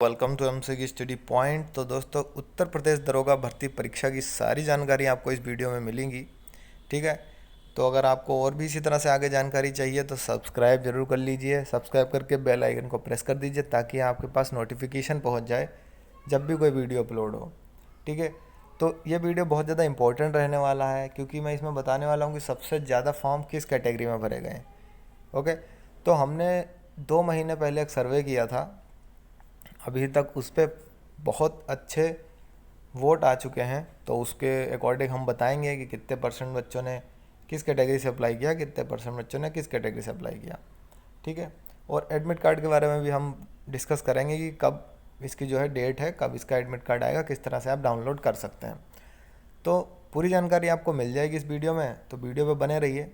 Welcome to MCQ study point. तो दोस्तों, उत्तर प्रदेश दरोगा भर्ती परीक्षा की सारी जानकारी आपको इस वीडियो में मिलेंगी। ठीक है, तो अगर आपको और भी इसी तरह से आगे जानकारी चाहिए तो सब्सक्राइब जरूर कर लीजिए। सब्सक्राइब करके बेल आइकन को प्रेस कर दीजिए ताकि आपके पास नोटिफिकेशन पहुंच जाए जब भी कोई वीडियो अपलोड हो। ठीक है, तो ये वीडियो बहुत ज़्यादा इंपॉर्टेंट रहने वाला है क्योंकि मैं इसमें बताने वाला हूँ कि सबसे ज़्यादा फॉर्म किस कैटेगरी में भरे गए। ओके, तो हमने 2 महीने पहले एक सर्वे किया था। अभी तक उस पर बहुत अच्छे वोट आ चुके हैं, तो उसके अकॉर्डिंग हम बताएंगे कि कितने परसेंट बच्चों ने किस कैटेगरी से अप्लाई किया, कितने परसेंट बच्चों ने किस कैटेगरी से अप्लाई किया। ठीक है, और एडमिट कार्ड के बारे में भी हम डिस्कस करेंगे कि कब इसकी जो है डेट है, कब इसका एडमिट कार्ड आएगा, किस तरह से आप डाउनलोड कर सकते हैं। तो पूरी जानकारी आपको मिल जाएगी इस वीडियो में, तो वीडियो पे बने रहिए।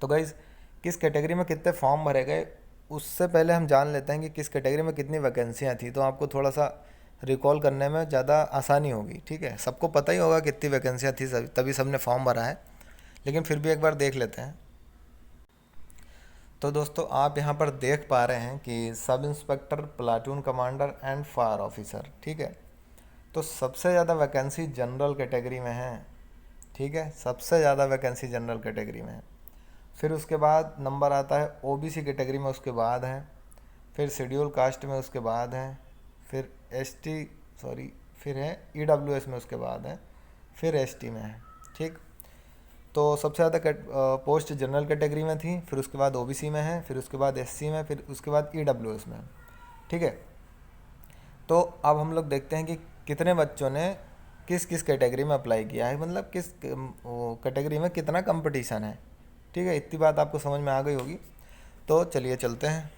तो गाइज़, किस कैटेगरी में कितने फॉर्म भरे गए उससे पहले हम जान लेते हैं कि किस कैटेगरी में कितनी वैकेंसियाँ थी, तो आपको थोड़ा सा रिकॉल करने में ज़्यादा आसानी होगी। ठीक है, सबको पता ही होगा कितनी वैकेंसियाँ थी, तभी सबने फॉर्म भरा है, लेकिन फिर भी एक बार देख लेते हैं। तो दोस्तों, आप यहाँ पर देख पा रहे हैं कि sub inspector, platoon commander and fire officer. ठीक है, तो सबसे ज़्यादा वैकेंसी जनरल कैटेगरी में है। ठीक है, सबसे ज़्यादा वैकेंसी जनरल कैटेगरी में है। फिर उसके बाद नंबर आता है ओबीसी कैटेगरी में, उसके बाद है, फिर शेड्यूल कास्ट में उसके बाद है, फिर एसटी फिर है ईडब्ल्यूएस में उसके बाद है, फिर एसटी में है। ठीक, तो सबसे ज़्यादा पोस्ट जनरल कैटेगरी में थी, फिर उसके बाद ओबीसी में है, फिर उसके बाद एससी में, फिर उसके बाद ईडब्ल्यूएस में। ठीक है, तो अब हम लोग देखते हैं कि कितने बच्चों ने किस किस कैटेगरी में अप्लाई किया है, मतलब किस कैटेगरी में कितना कंपटीशन है। ठीक है, इतनी बात आपको समझ में आ गई होगी। तो चलिए चलते हैं।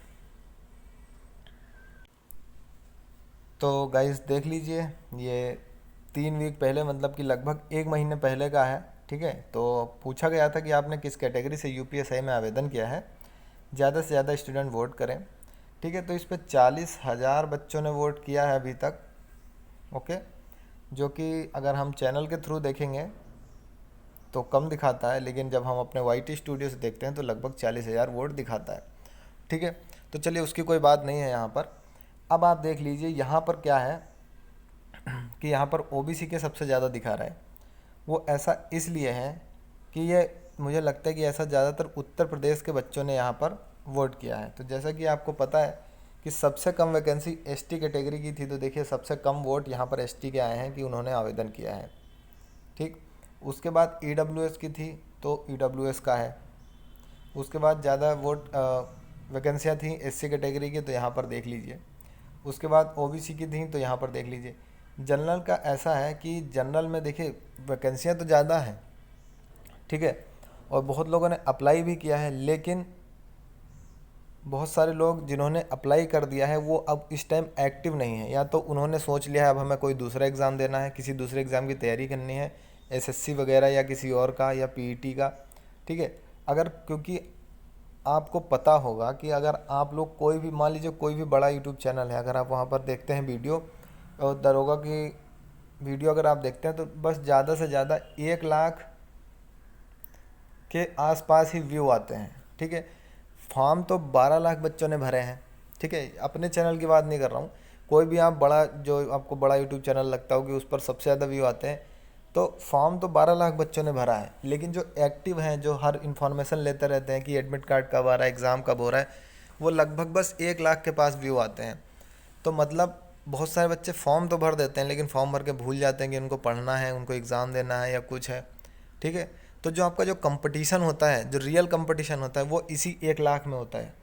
तो गाइस देख लीजिए, ये 3 वीक पहले, मतलब कि लगभग 1 महीने पहले का है। ठीक है, तो पूछा गया था कि आपने किस कैटेगरी से यूपीएससी में आवेदन किया है, ज़्यादा से ज़्यादा स्टूडेंट वोट करें। ठीक है, तो इस पर 40,000 बच्चों ने वोट किया है अभी तक। ओके, जो कि अगर हम चैनल के थ्रू देखेंगे तो कम दिखाता है, लेकिन जब हम अपने वाईटी स्टूडियो से देखते हैं तो लगभग 40,000 वोट दिखाता है। ठीक है, तो चलिए उसकी कोई बात नहीं है यहाँ पर। अब आप देख लीजिए यहाँ पर क्या है कि यहाँ पर ओबीसी के सबसे ज़्यादा दिखा रहा है। वो ऐसा इसलिए है कि ये मुझे लगता है कि ऐसा ज़्यादातर उत्तर प्रदेश के बच्चों ने यहाँ पर वोट किया है। तो जैसा कि आपको पता है कि सबसे कम वैकेंसी एसटी कैटेगरी की थी, तो देखिए सबसे कम वोट यहाँ पर एसटी के आए हैं कि उन्होंने आवेदन किया है। ठीक, उसके बाद ईडब्ल्यूएस की थी तो ईडब्ल्यूएस का है। उसके बाद ज़्यादा वोट वैकेंसियाँ थी एससी कैटेगरी की, तो यहाँ पर देख लीजिए। उसके बाद ओबीसी की थी, तो यहाँ पर देख लीजिए। जनरल का ऐसा है कि जनरल में देखिए वैकेंसियाँ तो ज़्यादा हैं, ठीक है, और बहुत लोगों ने अप्लाई भी किया है, लेकिन बहुत सारे लोग जिन्होंने अप्लाई कर दिया है वो अब इस टाइम एक्टिव नहीं है, या तो उन्होंने सोच लिया है अब हमें कोई दूसरा एग्ज़ाम देना है, किसी दूसरे एग्ज़ाम की तैयारी करनी है, एसएससी वगैरह या किसी और का, या पीईटी का। ठीक है, अगर क्योंकि आपको पता होगा कि अगर आप लोग कोई भी, मान लीजिए कोई भी बड़ा यूट्यूब चैनल है, अगर आप वहाँ पर देखते हैं वीडियो और दरोगा की वीडियो अगर आप देखते हैं तो बस ज़्यादा से ज़्यादा 1 लाख के आसपास ही व्यू आते हैं। ठीक है, फॉर्म तो 12 लाख बच्चों ने भरे हैं। ठीक है, अपने चैनल की बात नहीं कर रहा हूँ, कोई भी आप बड़ा, जो आपको बड़ा यूट्यूब चैनल लगता हो कि उस पर सबसे ज़्यादा व्यू आते हैं, तो फॉर्म तो 12 लाख बच्चों ने भरा है, लेकिन जो एक्टिव हैं, जो हर इन्फॉर्मेशन लेते रहते हैं कि एडमिट कार्ड कब आ रहा है, एग्ज़ाम कब हो रहा है, वो लगभग बस 1 लाख के पास व्यू आते हैं। तो मतलब बहुत सारे बच्चे फॉर्म तो भर देते हैं, लेकिन फॉर्म भर के भूल जाते हैं कि उनको पढ़ना है, उनको एग्ज़ाम देना है या कुछ है। ठीक है, तो जो आपका जो कंपटीशन होता है, जो रियल कंपटीशन होता है, वो इसी 1 लाख में होता है।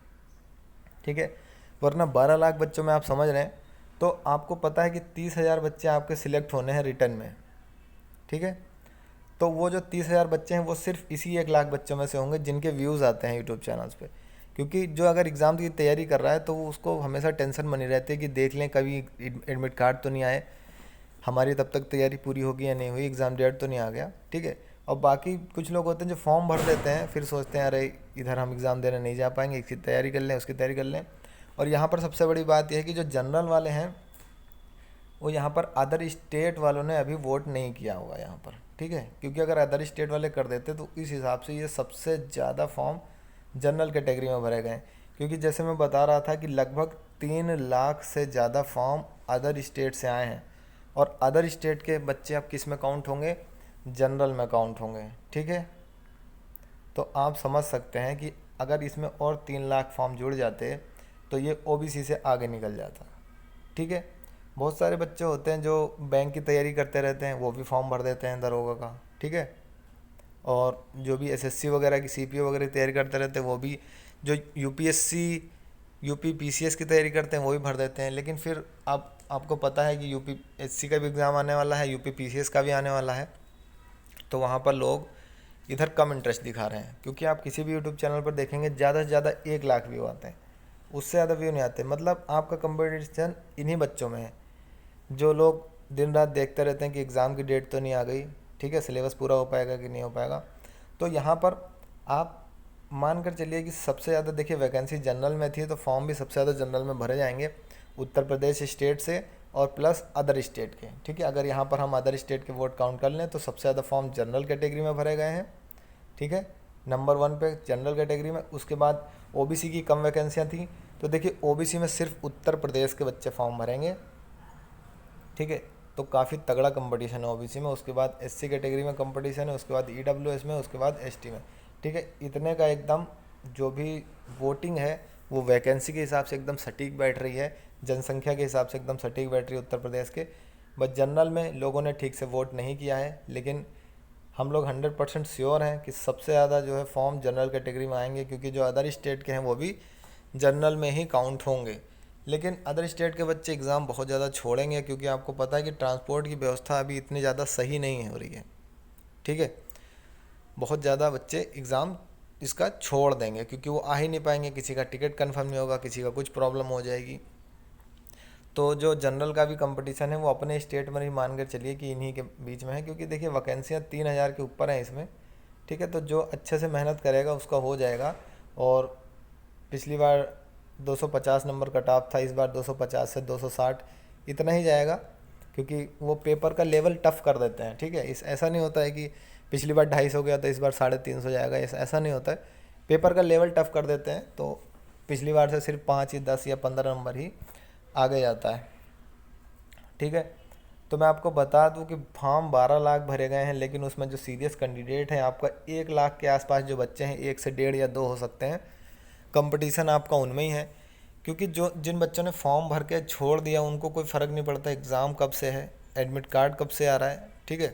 ठीक है, वरना 12 लाख बच्चों में आप समझ रहे हैं, तो आपको पता है कि 30,000 बच्चे आपके सिलेक्ट होने हैं रिटर्न में। ठीक है, तो वो जो 30,000 बच्चे हैं वो सिर्फ इसी 1 लाख बच्चों में से होंगे जिनके व्यूज़ आते हैं यूट्यूब चैनल्स पे। क्योंकि जो अगर एग्ज़ाम की तैयारी कर रहा है तो वो उसको हमेशा टेंशन बनी रहती है कि देख लें कभी एडमिट कार्ड तो नहीं आए, हमारी तब तक तैयारी पूरी होगी या नहीं हुई, एग्ज़ाम डेट तो नहीं आ गया। ठीक है, और बाकी कुछ लोग होते हैं जो फॉर्म भर देते हैं, फिर सोचते हैं अरे इधर हम एग्ज़ाम देने नहीं जा पाएंगे, इसकी तैयारी कर लें, उसकी तैयारी कर लें। और यहाँ पर सबसे बड़ी बात यह है कि जो जनरल वाले हैं वो यहाँ पर अदर स्टेट वालों ने अभी वोट नहीं किया होगा यहाँ पर। ठीक है, क्योंकि अगर अदर स्टेट वाले कर देते तो इस हिसाब से ये सबसे ज़्यादा फॉर्म जनरल कैटेगरी में भरे गए, क्योंकि जैसे मैं बता रहा था कि लगभग 3 लाख से ज़्यादा फॉर्म अदर स्टेट से आए हैं, और अदर स्टेट के बच्चे अब किस में काउंट होंगे, जनरल में काउंट होंगे। ठीक है, तो आप समझ सकते हैं कि अगर इसमें और 3 लाख फॉर्म जुड़ जाते तो ये ओबीसी से आगे निकल जाता। ठीक है, बहुत सारे बच्चे होते हैं जो बैंक की तैयारी करते रहते हैं, वो भी फॉर्म भर देते हैं दरोगा का। ठीक है, और जो भी एसएससी वगैरह की सीपीओ वगैरह की तैयारी करते रहते हैं, वो भी जो यूपीएससी यूपी पीसीएस की तैयारी करते हैं वो भी भर देते हैं। लेकिन फिर आपको पता है कि यूपीएससी का भी एग्ज़ाम आने वाला है, यूपी पीसीएस का भी आने वाला है, तो वहाँ पर लोग इधर कम इंटरेस्ट दिखा रहे हैं। क्योंकि आप किसी भी यूट्यूब चैनल पर देखेंगे ज़्यादा से ज़्यादा 1 लाख व्यू आते हैं, उससे ज़्यादा व्यू नहीं आते। मतलब आपका कंपटीशन इन्हीं बच्चों में है जो लोग दिन रात देखते रहते हैं कि एग्ज़ाम की डेट तो नहीं आ गई, ठीक है, सिलेबस पूरा हो पाएगा कि नहीं हो पाएगा। तो यहाँ पर आप मान कर चलिए कि सबसे ज़्यादा देखिए वैकेंसी जनरल में थी, तो फॉर्म भी सबसे ज़्यादा जनरल में भरे जाएंगे उत्तर प्रदेश स्टेट से और प्लस अदर स्टेट के। ठीक है, अगर यहाँ पर हम अदर स्टेट के वोट काउंट कर लें तो सबसे ज़्यादा फॉर्म जनरल कैटेगरी में भरे गए हैं। ठीक है, नंबर 1 पे जनरल कैटेगरी में। उसके बाद ओबीसी की कम वैकेंसियाँ थी, तो देखिए ओबीसी में सिर्फ उत्तर प्रदेश के बच्चे फॉर्म भरेंगे। ठीक है, तो काफ़ी तगड़ा कंपटीशन है ओबीसी में। उसके बाद एससी कैटेगरी में कंपटीशन है, उसके बाद ईडब्ल्यूएस में, उसके बाद एसटी में। ठीक है, इतने का एकदम जो भी वोटिंग है वो वैकेंसी के हिसाब से एकदम सटीक बैठ रही है, जनसंख्या के हिसाब से एकदम सटीक बैठ रही है उत्तर प्रदेश के। बस जनरल में लोगों ने ठीक से वोट नहीं किया है, लेकिन हम लोग 100% श्योर हैं कि सबसे ज़्यादा जो है फॉर्म जनरल कैटेगरी में आएंगे, क्योंकि जो अदर स्टेट के हैं वो भी जनरल में ही काउंट होंगे। लेकिन अदर स्टेट के बच्चे एग्ज़ाम बहुत ज़्यादा छोड़ेंगे, क्योंकि आपको पता है कि ट्रांसपोर्ट की व्यवस्था अभी इतनी ज़्यादा सही नहीं हो रही है। ठीक है, बहुत ज़्यादा बच्चे एग्ज़ाम इसका छोड़ देंगे, क्योंकि वो आ ही नहीं पाएंगे, किसी का टिकट कंफर्म नहीं होगा, किसी का कुछ प्रॉब्लम हो जाएगी। तो जो जनरल का भी कंपटीशन है वो अपने स्टेट में ही मान कर चलिए कि इन्हीं के बीच में है, क्योंकि देखिए वैकेंसियाँ 3,000 के ऊपर हैं इसमें। ठीक है, तो जो अच्छे से मेहनत करेगा उसका हो जाएगा। और पिछली बार 250 नंबर कट ऑफ था, इस बार 250 से 260 इतना ही जाएगा, क्योंकि वो पेपर का लेवल टफ कर देते हैं। ठीक है, ऐसा नहीं होता है कि पिछली बार 250 गया तो इस बार 350 जाएगा, ऐसा नहीं होता है। पेपर का लेवल टफ कर देते हैं, तो पिछली बार से सिर्फ 5 या 10 या 15 नंबर ही आगे जाता है। ठीक है, तो मैं आपको बता दूं कि फॉर्म 12 लाख भरे गए हैं, लेकिन उसमें जो सीरियस कैंडिडेट हैं आपका 1 लाख के आसपास जो बच्चे हैं, 1 से 1.5 या 2 हो सकते हैं। कंपटीशन आपका उनमें ही है, क्योंकि जो जिन बच्चों ने फॉर्म भर के छोड़ दिया उनको कोई फ़र्क नहीं पड़ता एग्ज़ाम कब से है, एडमिट कार्ड कब से आ रहा है। ठीक है,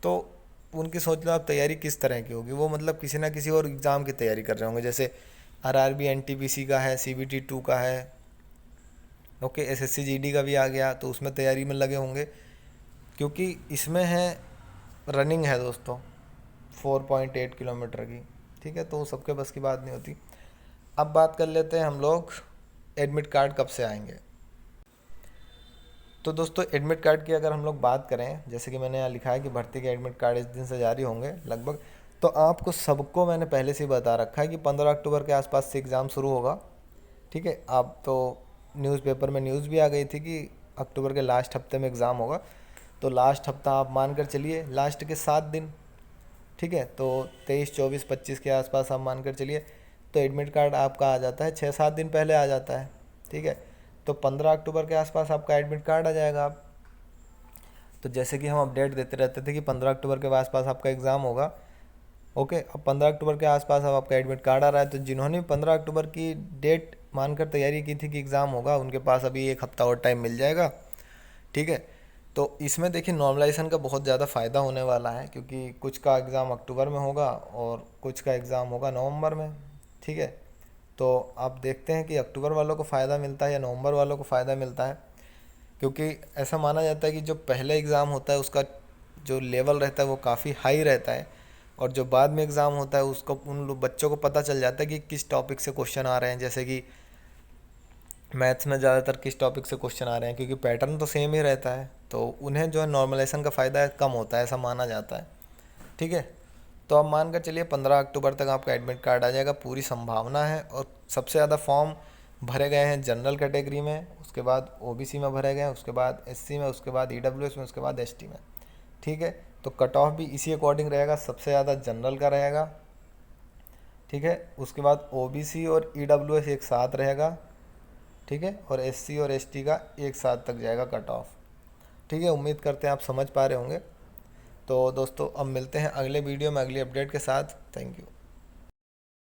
तो उनकी सोच लो आप तैयारी किस तरह की होगी। वो मतलब किसी ना किसी और एग्ज़ाम की तैयारी कर रहे होंगे, जैसे आरआरबी एनटीपीसी का है, सीबीटी 2 का है, ओके, एसएससी जीडी का भी आ गया, तो उसमें तैयारी में लगे होंगे। क्योंकि इसमें है रनिंग है दोस्तों 4.8 किलोमीटर की। ठीक है, तो सबके बस की बात नहीं होती। अब बात कर लेते हैं हम लोग एडमिट कार्ड कब से आएंगे। तो दोस्तों एडमिट कार्ड की अगर हम लोग बात करें, जैसे कि मैंने यहाँ लिखा है कि भर्ती के एडमिट कार्ड इस दिन से जारी होंगे लगभग, तो आपको सबको मैंने पहले से ही बता रखा है कि 15 अक्टूबर के आसपास से एग्ज़ाम शुरू होगा। ठीक है, आप तो न्यूज़पेपर में न्यूज़ भी आ गई थी कि अक्टूबर के लास्ट हफ्ते में एग्ज़ाम होगा, तो लास्ट हफ्ता आप मान कर चलिए लास्ट के 7 दिन। ठीक है, तो 23, 24, 25 के आसपास आप मान कर चलिए, तो एडमिट कार्ड आपका आ जाता है 6-7 दिन पहले आ जाता है। ठीक है, तो 15 अक्टूबर के आसपास आपका एडमिट कार्ड आ जाएगा। आप तो जैसे कि हम अपडेट देते रहते थे कि 15 अक्टूबर के आसपास आपका एग्ज़ाम होगा, ओके, अब 15 अक्टूबर के आसपास अब आपका एडमिट कार्ड आ रहा है। तो जिन्होंने 15 अक्टूबर की डेट मानकर तैयारी की थी कि एग्ज़ाम होगा, उनके पास अभी 1 हफ्ता और टाइम मिल जाएगा। ठीक है, तो इसमें देखिए नॉर्मलाइजेशन का बहुत ज़्यादा फ़ायदा होने वाला है, क्योंकि कुछ का एग्ज़ाम अक्टूबर में होगा और कुछ का एग्ज़ाम होगा नवंबर में। ठीक है, तो आप देखते हैं कि अक्टूबर वालों को फ़ायदा मिलता है या नवंबर वालों को फ़ायदा मिलता है, क्योंकि ऐसा माना जाता है कि जो पहले एग्ज़ाम होता है उसका जो लेवल रहता है वो काफ़ी हाई रहता है, और जो बाद में एग्ज़ाम होता है उसको उन लोग बच्चों को पता चल जाता है कि किस टॉपिक से क्वेश्चन आ रहे हैं। जैसे कि मैथ्स में ज़्यादातर किस टॉपिक से क्वेश्चन आ रहे हैं, क्योंकि पैटर्न तो सेम ही रहता है, तो उन्हें जो है नॉर्मलाइजेशन का फ़ायदा कम होता है, ऐसा माना जाता है। ठीक है, तो अब मान कर चलिए 15 अक्टूबर तक आपका एडमिट कार्ड आ जाएगा, पूरी संभावना है। और सबसे ज़्यादा फॉर्म भरे गए हैं जनरल कैटेगरी में, उसके बाद ओबीसी में भरे गए हैं, उसके बाद एससी में, उसके बाद ईडब्ल्यूएस में, उसके बाद एसटी में। ठीक है, तो कट ऑफ भी इसी अकॉर्डिंग रहेगा, सबसे ज़्यादा जनरल का रहेगा, ठीक है। उसके बाद ओबीसी और ईडब्ल्यूएस एक साथ रहेगा, ठीक है, और एससी और एसटी का एक साथ तक जाएगा कट ऑफ। ठीक है, उम्मीद करते हैं आप समझ पा रहे होंगे। तो दोस्तों अब मिलते हैं अगले वीडियो में अगली अपडेट के साथ। Thank you.